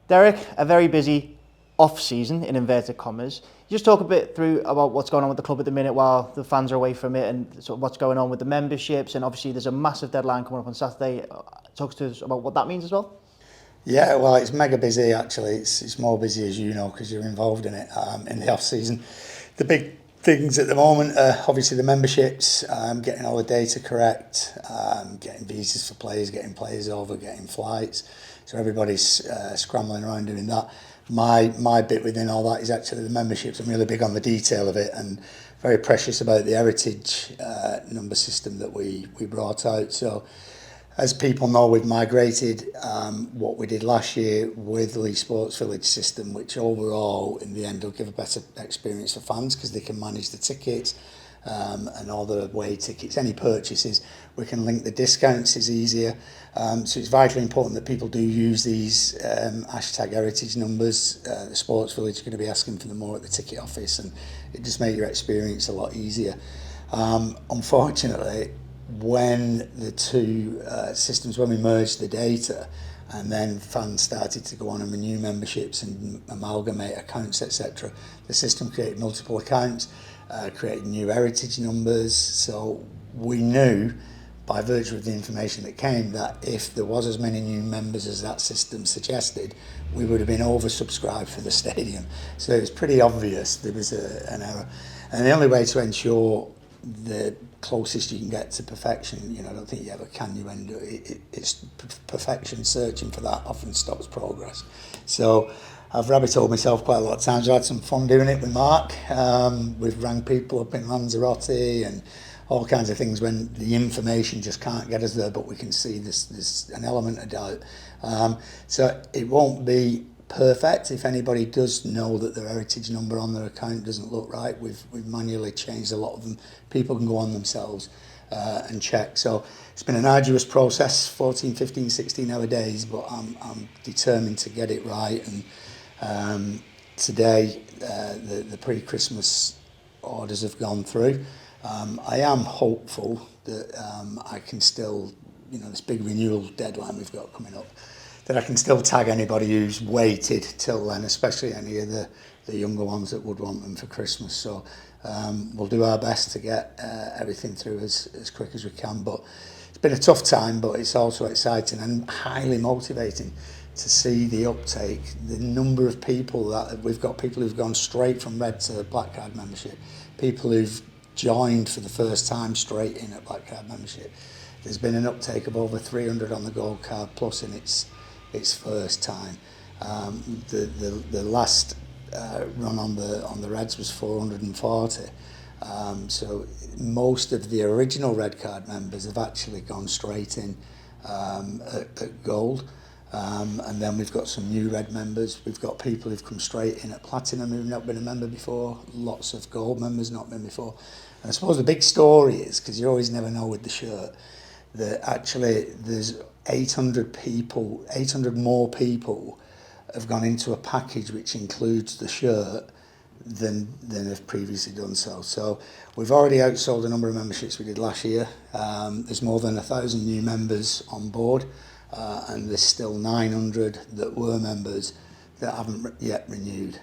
Derek, a very busy off-season, in inverted commas. Just talk a bit through about what's going on with the club at the minute while the fans are away from it, and sort of what's going on with the memberships, and obviously there's a massive deadline coming up on Saturday. Talk to us about what that means as well. Yeah, well, it's mega busy actually. It's more busy as you know because you're involved in it in the off season. The big things at the moment are obviously the memberships, getting all the data correct, getting visas for players, getting players over, getting flights. So everybody's scrambling around doing that. My bit within all that is actually the memberships. I'm really big on the detail of it and very precious about the heritage number system that we brought out. So as people know, we've migrated what we did last year with the Leigh Sports Village system, which overall, in the end, will give a better experience for fans because they can manage the tickets and all the away tickets. Any purchases, we can link the discounts is easier. So it's vitally important that people do use these hashtag heritage numbers. The Sports Village is going to be asking for them more at the ticket office, and it just makes your experience a lot easier. Unfortunately, when the two systems, when we merged the data and then fans started to go on and renew memberships and amalgamate accounts, etc., the system created multiple accounts, created new heritage numbers. So we knew by virtue of the information that came that if there was as many new members as that system suggested, we would have been oversubscribed for the stadium. So it was pretty obvious there was an error. And the only way to ensure the closest you can get to perfection, I don't think you ever can, it's perfection. Searching for that often stops progress. So I've rabbit-holed myself quite a lot of times. I've had some fun doing it with Mark. We've rang people up in Lanzarote and all kinds of things when the information just can't get us there, but we can see there's an element of doubt. So it won't be perfect. If anybody does know that their heritage number on their account doesn't look right, we've manually changed a lot of them. People can go on themselves and check. So it's been an arduous process, 14, 15, 16 hour days, but I'm determined to get it right. And today the pre-Christmas orders have gone through. I am hopeful that I can still, this big renewal deadline we've got coming up, that I can still tag anybody who's waited till then, especially any of the younger ones that would want them for Christmas. So we'll do our best to get everything through as quick as we can. But it's been a tough time, but it's also exciting and highly motivating to see the uptake, the number of people that we've got, people who've gone straight from red to black card membership, people who've joined for the first time straight in at black card membership. There's been an uptake of over 300 on the gold card plus in its first time. The last run on the Reds was 440. So most of the original red card members have actually gone straight in at gold. And then we've got some new red members. We've got people who've come straight in at platinum who've not been a member before. Lots of gold members not been before. And I suppose the big story is, because you always never know with the shirt, that actually there's 800 more people have gone into a package which includes the shirt than have previously done so. So we've already outsold the number of memberships we did last year. There's more than 1,000 new members on board, and there's still 900 that were members that haven't yet renewed.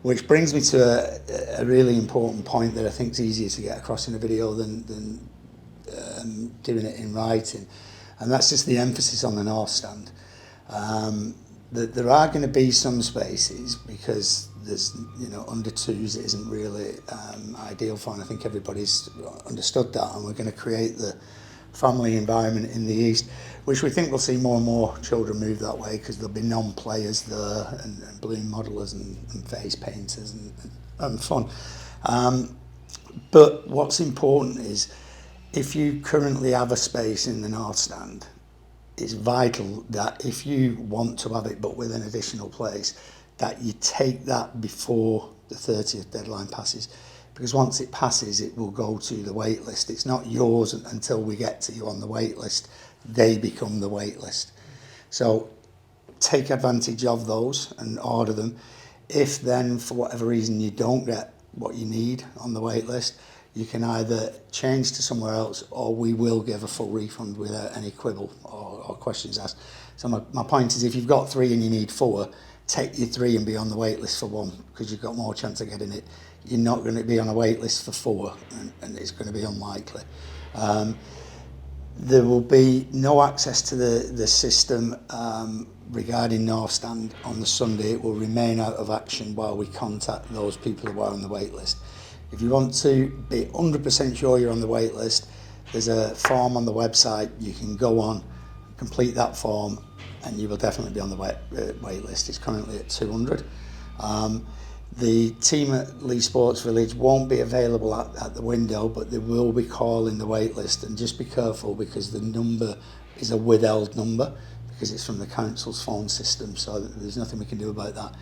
Which brings me to a really important point that I think is easier to get across in a video than doing it in writing, and that's just the emphasis on the North Stand. There are going to be some spaces because there's under twos it isn't really ideal for, and I think everybody's understood that, and we're going to create the family environment in the East, which we think we'll see more and more children move that way because there'll be non-players there and balloon modelers and face painters and fun. But what's important is, if you currently have a space in the North Stand, it's vital that if you want to have it but with an additional place, that you take that before the 30th deadline passes, because once it passes it will go to the wait list. It's not yours until we get to you on the wait list. They become the wait list. So take advantage of those and order them. If then for whatever reason you don't get what you need on the wait list, you can either change to somewhere else, or we will give a full refund without any quibble or questions asked. So my point is, if you've got 3 and you need 4, take your 3 and be on the wait list for 1, because you've got more chance of getting it. You're not going to be on a wait list for 4, and it's going to be unlikely. There will be no access to the system regarding North Stand on the Sunday. It will remain out of action while we contact those people who are on the wait list. If you want to be 100% sure you're on the wait list, there's a form on the website. You can go on, complete that form, and you will definitely be on the wait list. It's currently at 200. The team at Leigh Sports Village won't be available at the window, but they will be calling the wait list. And just be careful, because the number is a withheld number, because it's from the council's phone system, so there's nothing we can do about that.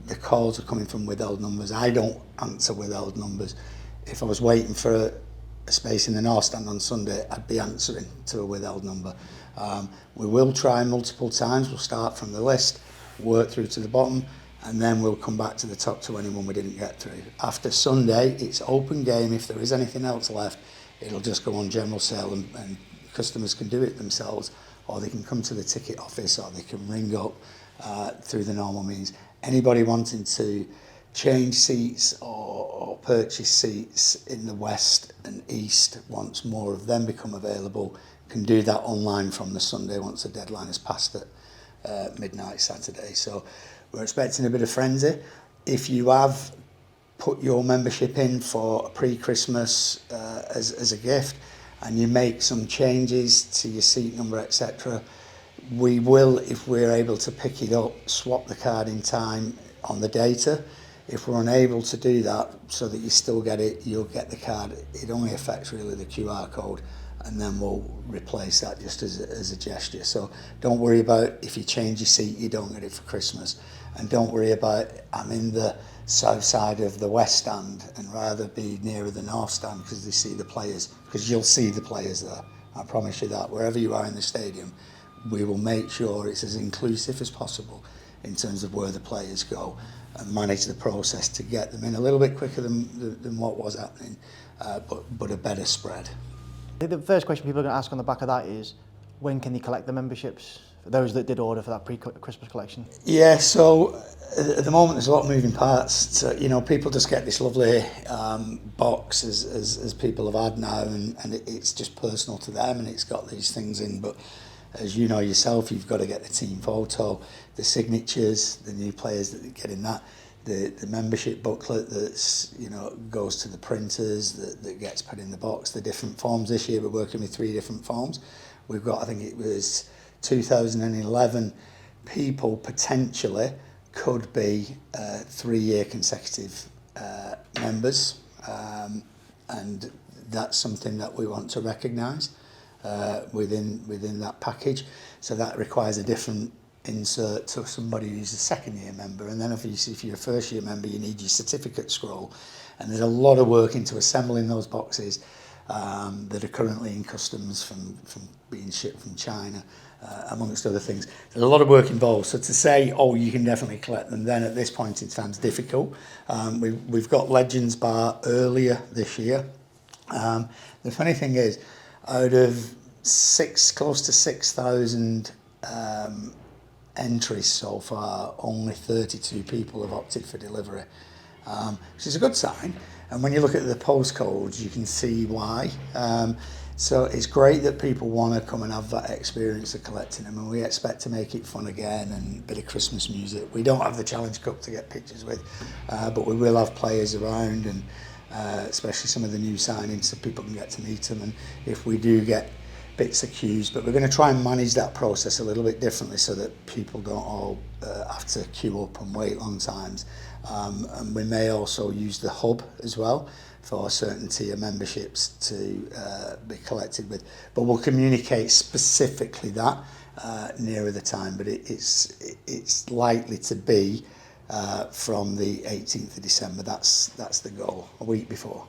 The calls are coming from withheld numbers. I don't answer withheld numbers. If I was waiting for a space in the North Stand on Sunday, I'd be answering to a withheld number. We will try multiple times. We'll start from the list, work through to the bottom, and then we'll come back to the top to anyone we didn't get through. After Sunday, it's open game. If there is anything else left, it'll just go on general sale, and customers can do it themselves, or they can come to the ticket office, or they can ring up through the normal means. Anybody wanting to change seats or purchase seats in the west and east, once more of them become available, can do that online from the Sunday once the deadline is passed at midnight Saturday. So we're expecting a bit of frenzy. If you have put your membership in for a pre-Christmas as a gift, and you make some changes to your seat number, etc., we will, if we're able to pick it up, swap the card in time on the data. If we're unable to do that, so that you still get it, you'll get the card. It only affects really the QR code, and then we'll replace that just as a gesture. So don't worry about if you change your seat, you don't get it for Christmas. And don't worry about, I'm in the south side of the West Stand and rather be nearer the North Stand because they see the players, because you'll see the players there. I promise you that. Wherever you are in the stadium, we will make sure it's as inclusive as possible in terms of where the players go, and manage the process to get them in a little bit quicker than what was happening, but a better spread. I think the first question people are going to ask on the back of that is, when can they collect the memberships? For those that did order for that pre-Christmas collection. Yeah, so at the moment there's a lot of moving parts. So, people just get this lovely box as people have had now, and it's just personal to them, and it's got these things in. But as you know yourself, you've got to get the team photo, the signatures, the new players that get in that, the membership booklet that's goes to the printers that gets put in the box, the different forms. This year we're working with 3 different forms. We've got, I think it was 2011 people potentially could be 3-year consecutive members, and that's something that we want to recognise within that package. So that requires a different insert to somebody who's a 2nd-year member, and then obviously if you're a 1st-year member, you need your certificate scroll, and there's a lot of work into assembling those boxes that are currently in customs from being shipped from China, amongst other things. There's a lot of work involved, so to say, oh, you can definitely collect them then at this point in time is difficult. We've got Legends Bar earlier this year. The funny thing is, out of close to 6,000 entries so far, only 32 people have opted for delivery, which is a good sign. And when you look at the postcodes, you can see why. So it's great that people want to come and have that experience of collecting them, and we expect to make it fun again, and a bit of Christmas music. We don't have the Challenge Cup to get pictures with, but we will have players around, and especially some of the new signings, so people can get to meet them. And if we do get bits of queues, but we're going to try and manage that process a little bit differently so that people don't all have to queue up and wait long times. And we may also use the hub as well for certain tier memberships to be collected with. But we'll communicate specifically that nearer the time, but it's likely to be from the 18th of December. That's the goal, a week before.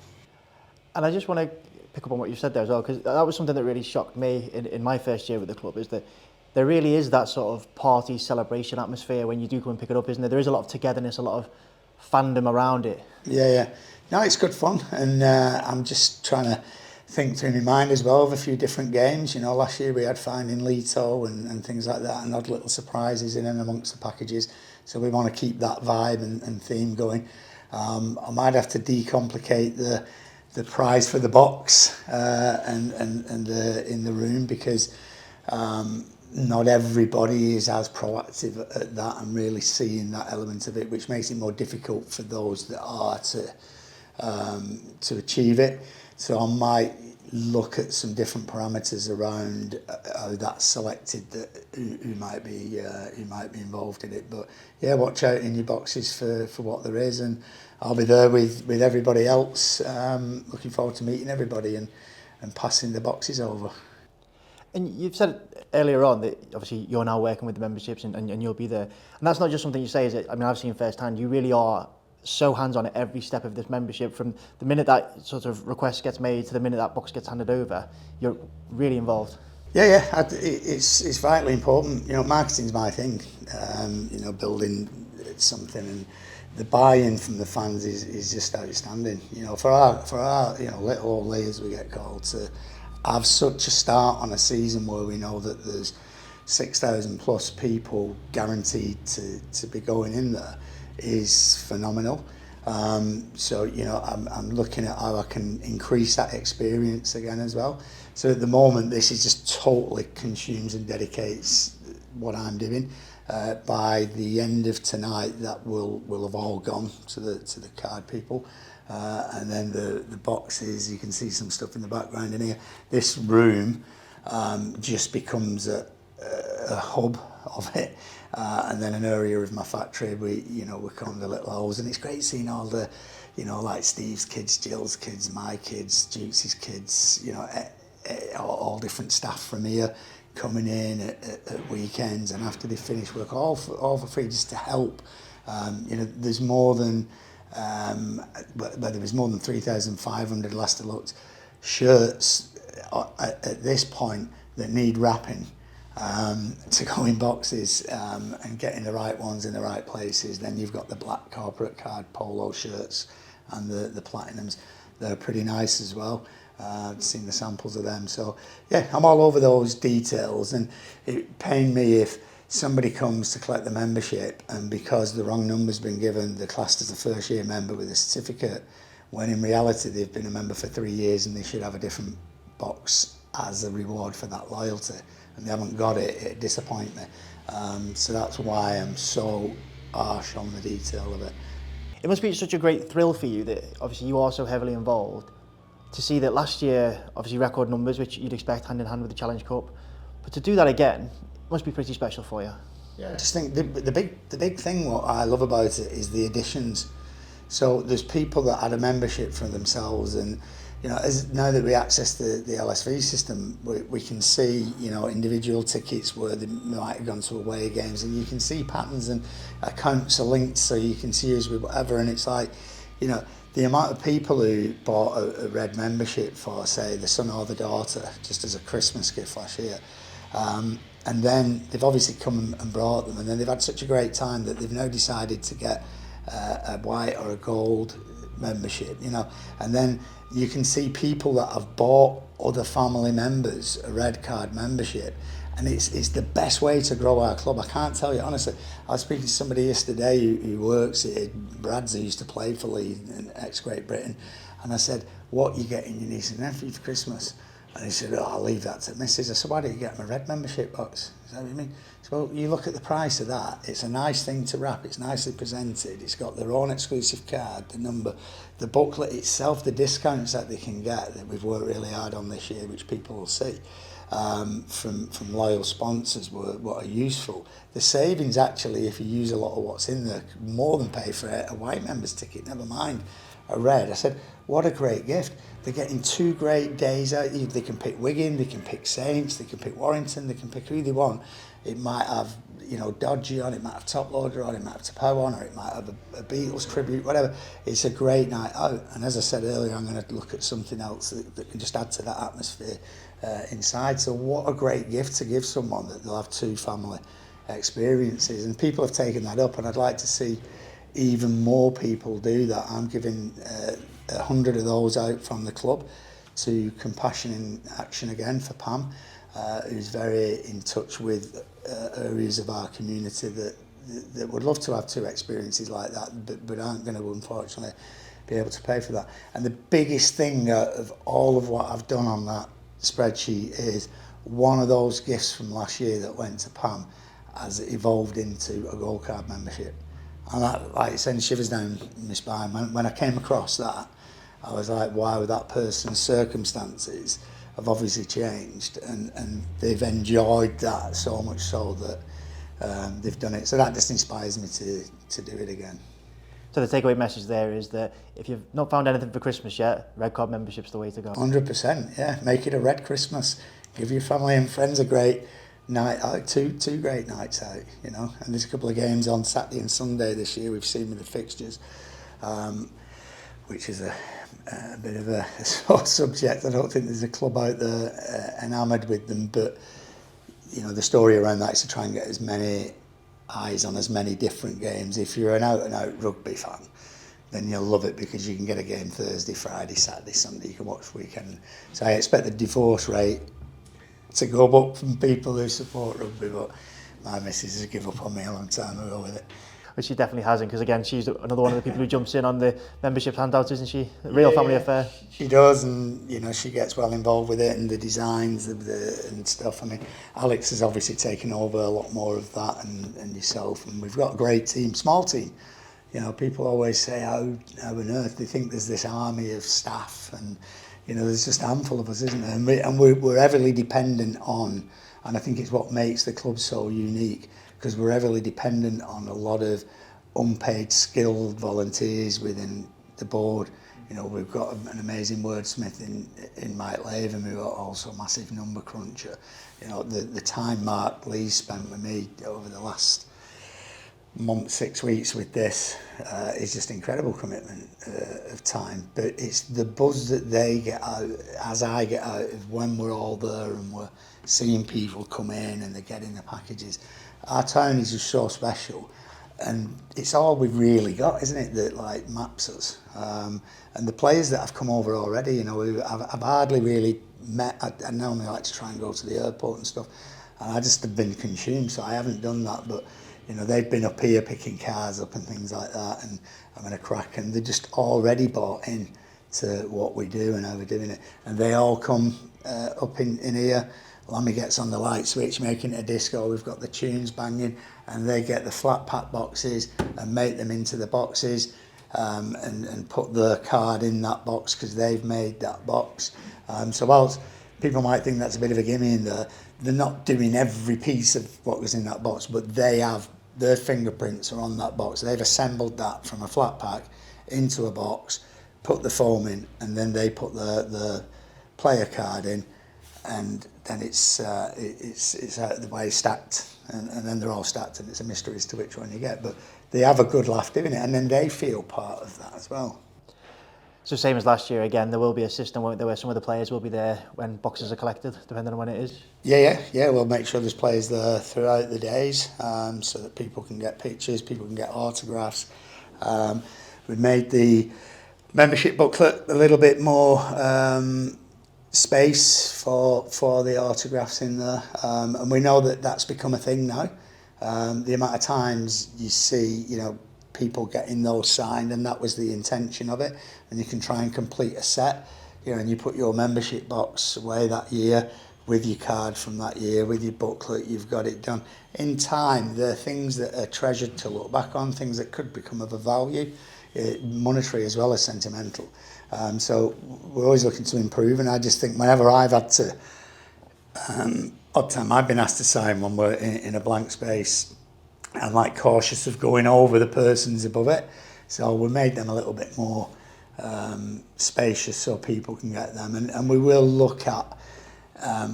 And I just want to pick up on what you said there as well, because that was something that really shocked me in my first year with the club, is that there really is that sort of party celebration atmosphere when you do come and pick it up, isn't there? There is a lot of togetherness, a lot of fandom around it. Yeah. No, it's good fun, and I'm just trying to think through my mind as well of a few different games. You know, last year we had Finding Leto and things like that, and odd little surprises in and amongst the packages. So we want to keep that vibe and theme going. I might have to decomplicate the prize for the box and the in the room, because not everybody is as proactive at that and really seeing that element of it, which makes it more difficult for those that are to achieve it. So I might look at some different parameters around how that's selected, that who might be involved in it. But yeah, watch out in your boxes for what there is, and I'll be there with everybody else. Looking forward to meeting everybody and passing the boxes over. And you've said earlier on that obviously you're now working with the memberships and you'll be there. And that's not just something you say, is it? I mean, I've seen firsthand, you really are so hands-on at every step of this membership, from the minute that sort of request gets made to the minute that box gets handed over. You're really involved. Yeah, it's vitally important. You know, marketing's my thing. You know, building something, and the buy-in from the fans is just outstanding. You know, for our you know, little old lay, as we get called, to have such a start on a season where we know that there's 6,000 plus people guaranteed to be going in there is phenomenal. So, you know, I'm looking at how I can increase that experience again as well. So at the moment, this is just totally consumes and dedicates what I'm doing. By the end of tonight, that will have all gone to the card people. And then the boxes, you can see some stuff in the background in here. This room just becomes a hub of it, and then an area of my factory. We come the little holes, and it's great seeing all the, you know, like Steve's kids, Jill's kids, my kids, Jukes' kids, you know, all different staff from here coming in at weekends and after they finish work, all for free, just to help. You know, there's more than there was more than 3,500 last I looked shirts at this point that need wrapping to go in boxes, and getting the right ones in the right places. Then you've got the black corporate card polo shirts and the platinums. They're pretty nice as well. I've seen the samples of them. So yeah, I'm all over those details, and it pained me if somebody comes to collect the membership and because the wrong number's been given, they're classed as a first year member with a certificate, when in reality they've been a member for 3 years and they should have a different box as a reward for that loyalty, and they haven't got it. It disappoints me. So that's why I'm so harsh on the detail of it. It must be such a great thrill for you that obviously you are so heavily involved, to see that last year, obviously record numbers, which you'd expect hand in hand with the Challenge Cup, but to do that again must be pretty special for you. Yeah, I just think the big thing what I love about it is the additions. So there's people that had a membership for themselves, and you know, as now that we access the LSV system, we can see, you know, individual tickets where they might have gone to away games, and you can see patterns, and accounts are linked, so you can see us with whatever. And it's like, you know, the amount of people who bought a red membership for, say, the son or the daughter, just as a Christmas gift last year, and then they've obviously come and brought them, and then they've had such a great time that they've now decided to get a white or a gold membership, you know. And then you can see people that have bought other family members a red card membership, and it's the best way to grow our club. I can't tell you honestly. I was speaking to somebody yesterday who works here, Brad's, who used to play for Leeds in ex-Great Britain, and I said, what are you getting your niece and nephew for Christmas? And he said, I'll leave that to Mrs. I said, why don't you get them a red membership box? Is that what you mean? So, well, you look at the price of that. It's a nice thing to wrap. It's nicely presented. It's got their own exclusive card, the number, the booklet itself, the discounts that they can get that we've worked really hard on this year, which people will see from loyal sponsors, what are useful. The savings, actually, if you use a lot of what's in there, more than pay for a white member's ticket, never mind a red. I said, what a great gift. They're getting 2 great days out. They can pick Wigan, they can pick Saints, they can pick Warrington, they can pick who they want. It might have, you know, Dodgy on, it might have Top Loader on, it might have Tapow on, or it might have a Beatles tribute, whatever. It's a great night out. And as I said earlier, I'm going to look at something else that can just add to that atmosphere inside. So what a great gift to give someone, that they'll have 2 family experiences. And people have taken that up, and I'd like to see, even more people do that. I'm giving 100 of those out from the club to Compassion in Action again for Pam, who's very in touch with areas of our community that would love to have 2 experiences like that, but aren't going to, unfortunately, be able to pay for that. And the biggest thing of all of what I've done on that spreadsheet is one of those gifts from last year that went to Pam has evolved into a gold card membership. And that, like, sends shivers down my spine. When I came across that, I was like, wow, that person's circumstances have obviously changed, and they've enjoyed that so much so that they've done it. So that just inspires me to do it again. So the takeaway message there is that if you've not found anything for Christmas yet, Red Card membership's the way to go. 100%, yeah. Make it a red Christmas. Give your family and friends a great night out, two great nights out, you know. And there's a couple of games on Saturday and Sunday this year we've seen with the fixtures, which is a bit of a sore subject. I don't think there's a club out there enamoured with them, but you know, the story around that is to try and get as many eyes on as many different games. If you're an out-and-out rugby fan, then you'll love it because you can get a game Thursday, Friday, Saturday, Sunday. You can watch weekend. So I expect the divorce rate to go up from people who support rugby, but my missus has given up on me a long time ago with it. Which she definitely hasn't, because again, she's another one of the people who jumps in on the membership handouts, isn't she? A real family affair. She does, and you know, she gets well involved with it and the designs of and stuff. I mean, Alex has obviously taken over a lot more of that, and yourself, and we've got a great team, small team. You know, people always say, how on earth? They think there's this army of staff, and you know, there's just a handful of us, isn't there? And we're heavily dependent on, and I think it's what makes the club so unique, because we're heavily dependent on a lot of unpaid skilled volunteers within the board. You know, we've got an amazing wordsmith in Mike Latham, who are also a massive number cruncher. You know, the time Mark Lee spent with me over the last month, 6 weeks with this is just incredible commitment of time. But it's the buzz that they get out, as I get out, of when we're all there and we're seeing people come in and they're getting the packages. Our town is just so special, and it's all we've really got, isn't it, that like maps us. And the players that have come over already, you know, I've hardly really met. I normally like to try and go to the airport and stuff, and I just have been consumed, so I haven't done that. But you know, they've been up here picking cars up and things like that, and having a crack, and they're just already bought in to what we do and how we're doing it. And they all come up in here. Lammy gets on the light switch, making it a disco. We've got the tunes banging, and they get the flat pack boxes and make them into the boxes, and put the card in that box because they've made that box. So whilst people might think that's a bit of a gimme in there, they're not doing every piece of what was in that box, but they have, their fingerprints are on that box. They've assembled that from a flat pack into a box, put the foam in, and then they put the player card in, and then it's out of the way stacked, and then they're all stacked, and it's a mystery as to which one you get. But they have a good laugh doing it, and then they feel part of that as well. So same as last year again, there will be a system, won't there, where some of the players will be there when boxes are collected, depending on when it is? Yeah. We'll make sure there's players there throughout the days, so that people can get pictures, people can get autographs. We've made the membership booklet a little bit more space for the autographs in there, and we know that that's become a thing now. The amount of times you see, you know, people getting those signed, and that was the intention of it. And you can try and complete a set, you know, and you put your membership box away that year with your card from that year, with your booklet, you've got it done. In time, there are things that are treasured to look back on, things that could become of a value, monetary as well as sentimental. So we're always looking to improve, and I just think whenever I've had to, odd time I've been asked to sign one, we're in a blank space, I'm like cautious of going over the persons above it. So we made them a little bit more spacious so people can get them. And we will look at,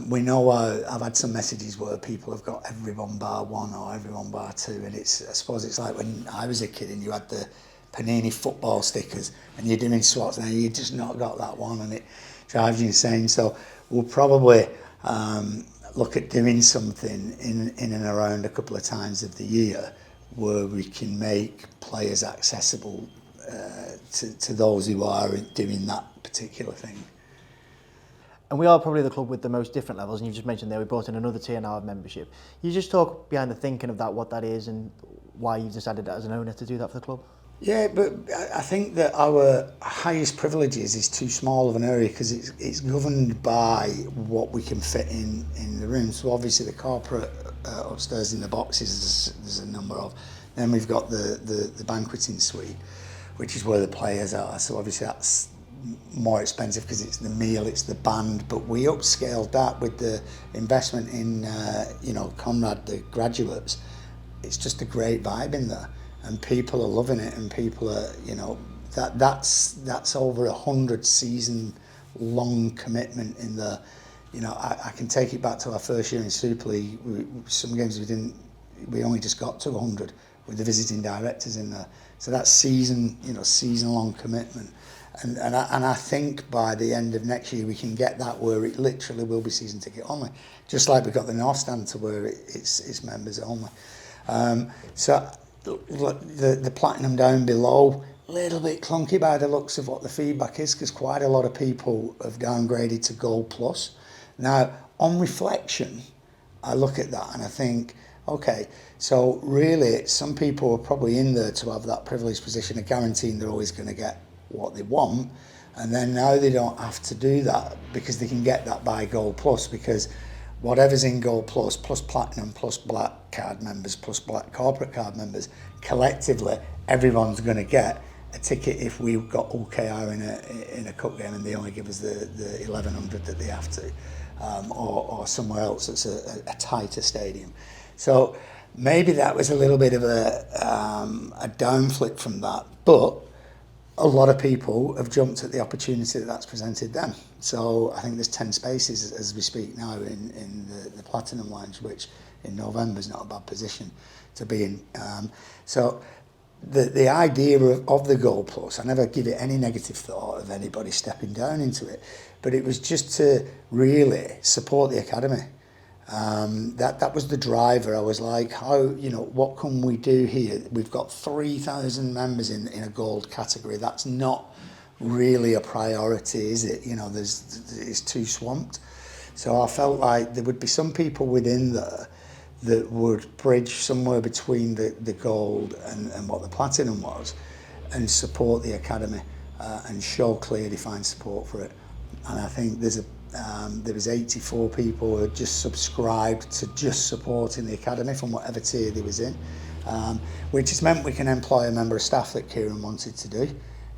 we know I've had some messages where people have got everyone bar one or everyone bar two. And it's, I suppose it's like when I was a kid and you had the Panini football stickers and you're doing swats and you just not got that one, and it drives you insane. So we'll probably look at doing something in and around a couple of times of the year where we can make players accessible to those who are doing that particular thing. And we are probably the club with the most different levels, and you've just mentioned there we brought in another tier now of membership. You just talk behind the thinking of that, what that is, and why you've decided as an owner to do that for the club? Yeah, but I think that our highest privileges is too small of an area because it's governed by what we can fit in the room. So obviously the corporate upstairs in the boxes there's a number of. Then we've got the banqueting suite, which is where the players are. So obviously that's more expensive because it's the meal, it's the band, but we upscaled that with the investment in Conrad, the graduates. It's just a great vibe in there, and people are loving it, and people are, that's over 100 season long commitment in the, I can take it back to our first year in Super League. Some games we only just got to 100 with the visiting directors in there. So that's season long commitment. And I think by the end of next year we can get that where it literally will be season ticket only, just like we got the North Stand to where it's members only. So the platinum down below, a little bit clunky by the looks of what the feedback is, because quite a lot of people have downgraded to Gold Plus. Now, on reflection, I look at that and I think, okay, so really some people are probably in there to have that privileged position of guaranteeing they're always going to get what they want, and then now they don't have to do that because they can get that by Gold Plus, because whatever's in Gold Plus Platinum plus Black card members plus Black corporate card members, collectively everyone's going to get a ticket if we've got OKR in a cup game and they only give us the 1100 that they have to, or somewhere else that's a tighter stadium. So maybe that was a little bit of a downflip from that, but a lot of people have jumped at the opportunity that's presented them. So I think there's 10 spaces as we speak now in the Platinum Lounge, which in November is not a bad position to be in. So the idea of the Gold Plus, I never give it any negative thought of anybody stepping down into it, but it was just to really support the academy. That was the driver. I was like, what can we do here? We've got 3,000 members in a gold category. That's not really a priority, is it? It's too swamped. So I felt like there would be some people within there that would bridge somewhere between the gold and what the platinum was, and support the academy and show clear, defined support for it. And I think there was 84 people who had just subscribed to just supporting the academy from whatever tier they was in, which has meant we can employ a member of staff that Kieran wanted to do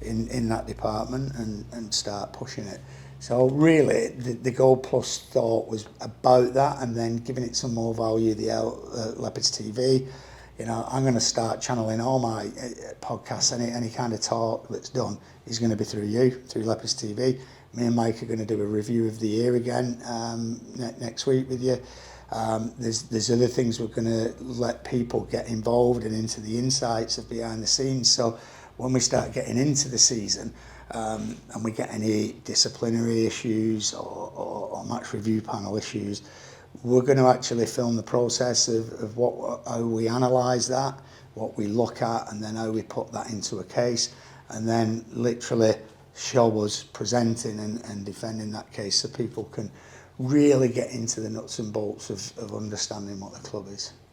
in that department and start pushing it. So really the Gold Plus thought was about that, and then giving it some more value, the Leopards TV. I'm going to start channeling all my podcasts, any kind of talk that's done is going to be through you, through Leopards TV. Me and Mike are going to do a review of the year again next week with you. There's other things we're going to let people get involved and into the insights of behind the scenes. So when we start getting into the season and we get any disciplinary issues or match review panel issues, we're going to actually film the process of how we analyse that, what we look at, and then how we put that into a case, and then literally show us presenting and defending that case so people can really get into the nuts and bolts of understanding what the club is.